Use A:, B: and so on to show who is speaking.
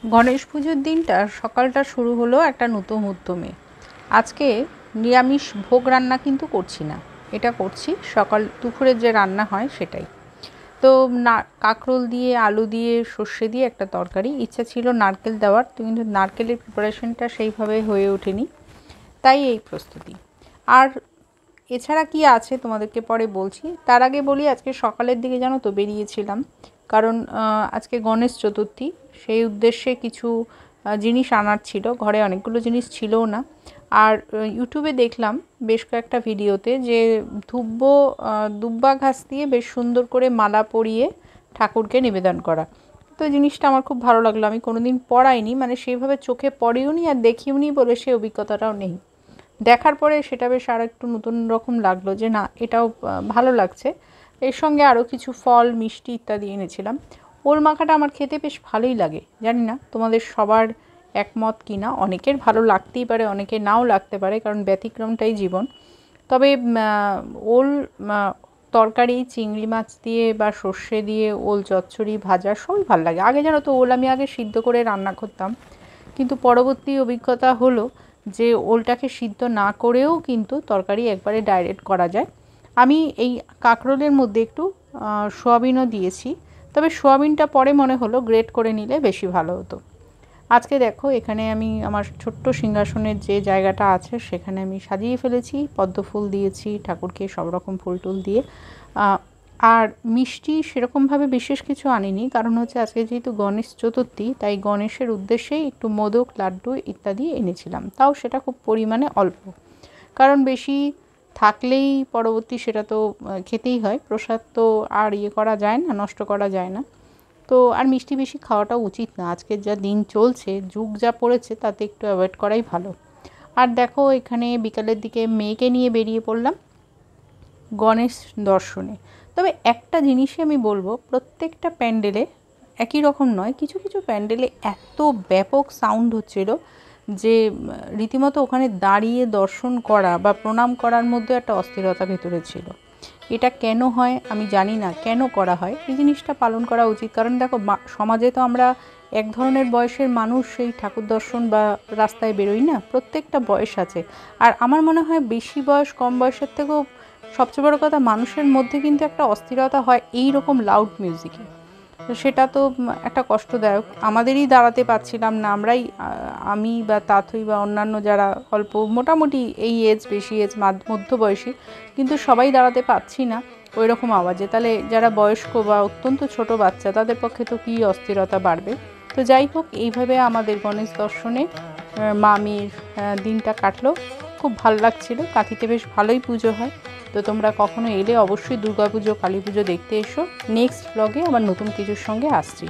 A: গণেশ পুজোর দিনটা সকালটা শুরু হলো একটা নতুন উদ্যমে। আজকে নিরামিষ ভোগ রান্না কিন্তু করছি না, এটা করছি সকাল দুপুরের যে রান্না হয় সেটাই। তো কাঁকরোল দিয়ে, আলু দিয়ে, সর্ষে দিয়ে একটা তরকারি। ইচ্ছা ছিল নারকেল দেওয়ার, কিন্তু নারকেলের প্রিপারেশনটা সেইভাবে হয়ে ওঠেনি, তাই এই প্রস্তুতি। আর এছাড়া কি আছে তোমাদেরকে পরে বলছি, তার আগে বলি আজকে সকালের দিকে জানো তো বেরিয়েছিলাম, কারণ আজকে গণেশ চতুর্থী, সেই উদ্দেশ্যে কিছু জিনিস আনার ছিল। ঘরে অনেকগুলো জিনিস ছিলও না। আর ইউটিউবে দেখলাম বেশ কয়েকটা ভিডিওতে যে দুব্বা ঘাস দিয়ে বেশ সুন্দর করে মালা পরিয়ে ঠাকুরকে নিবেদন করা। তো জিনিসটা আমার খুব ভালো লাগলো। আমি কোনোদিন পড়াইনি, মানে সেইভাবে চোখে পড়েও নি আর দেখিও নি বলে সেই অভিজ্ঞতাটাও নেই। দেখার পরে সেটা বেশ আর একটু নতুন রকম লাগলো যে না, এটাও ভালো লাগছে। এর সঙ্গে আরও কিছু ফল, মিষ্টি ইত্যাদি এনেছিলাম। ওল মাখাটা আমার খেতে বেশ ভালোই লাগে, জানি না তোমাদের সবার একমত কি না। অনেকের ভালো লাগতেই পারে, অনেকের নাও লাগতে পারে, কারণ ব্যতিক্রমটাই জীবন। তবে ওল তরকারি, চিংড়ি মাছ দিয়ে বা সর্ষে দিয়ে ওল চচ্চড়ি, ভাজা সবই ভালো লাগে। আগে জানো তো ওল আমি আগে সিদ্ধ করে রান্না করতাম, কিন্তু পরবর্তী অভিজ্ঞতা হলো যে ওলটাকে সিদ্ধ না করেও কিন্তু তরকারি একবারে ডাইরেক্ট করা যায়। আমি এই কাঁকরোলের মধ্যে একটু সোয়াবিনও দিয়েছি, তবে সোয়াবিনটা পরে মনে হলো গ্রেট করে নিলে বেশি ভালো হতো। আজকে দেখো এখানে আমি আমার ছোট্ট সিংহাসনের যে জায়গাটা আছে সেখানে আমি সাজিয়ে ফেলেছি, পদ্ম ফুল দিয়েছি ঠাকুরকে, সব রকম ফুল টুল দিয়ে। আর মিষ্টি সেরকমভাবে বিশেষ কিছু আনিনি, কারণ হচ্ছে আজকে যেহেতু গণেশ চতুর্থী, তাই গণেশের উদ্দেশ্যেই একটু মোদক, লাড্ডু ইত্যাদি এনেছিলাম, তাও সেটা খুব পরিমাণে অল্প, কারণ বেশি থাকলেই পরবর্তী সেটা তো খেতেই হয়। প্রসাদ তো আর করা যায় না, নষ্ট করা যায় না। তো আর মিষ্টি বেশি খাওয়াটাও উচিত না, আজকের যা দিন চলছে, যুগ যা পড়েছে, তাতে একটু অ্যাভয়েড করাই ভালো। আর দেখো এখানে বিকালের দিকে মেয়েকে নিয়ে বেরিয়ে পড়লাম গণেশ দর্শনে। তবে একটা জিনিসই আমি বলবো, প্রত্যেকটা প্যান্ডেলে একই রকম নয়, কিছু কিছু প্যান্ডেলে এত ব্যাপক সাউন্ড হচ্ছিল যে রীতিমতো ওখানে দাঁড়িয়ে দর্শন করা বা প্রণাম করার মধ্যে একটা অস্থিরতা ভেতরে ছিল। এটা কেন হয় আমি জানি না, কেন করা হয়, এই জিনিসটা পালন করা উচিত। কারণ দেখো সমাজে তো আমরা এক ধরনের বয়সের মানুষ সেই ঠাকুর দর্শন বা রাস্তায় বেরোই না, প্রত্যেকটা বয়স আছে। আর আমার মনে হয় বেশি বয়স কম বয়সের থেকেও সবচেয়ে বড় কথা, মানুষের মধ্যে কিন্তু একটা অস্থিরতা হয় এই রকম লাউড মিউজিকে। তো সেটা তো একটা কষ্টদায়ক। আমাদেরই দাঁড়াতে পারছিলাম না, আমি বা তাথই বা অন্যান্য যারা অল্প মোটামুটি এই এজ, বেশি এজ, মধ্যবয়সী, কিন্তু সবাই দাঁড়াতে পারছি না ওই রকম আওয়াজে। তাহলে যারা বয়স্ক বা অত্যন্ত ছোট বাচ্চা, তাদের পক্ষে তো কী অস্থিরতা বাড়বে। তো যাই হোক, এইভাবে আমাদের গণেশ দর্শনে মামির দিনটা কাটলো। খুব ভালো লাগছিলো। কাঁথিতে বেশ ভালোই পুজো হয়। তো তোমরা কখনো এলে অবশ্যই দুর্গা পুজো, কালী পুজো দেখতে এসো। নেক্সট ব্লগে আবার নতুন কিছুর সঙ্গে আসছি।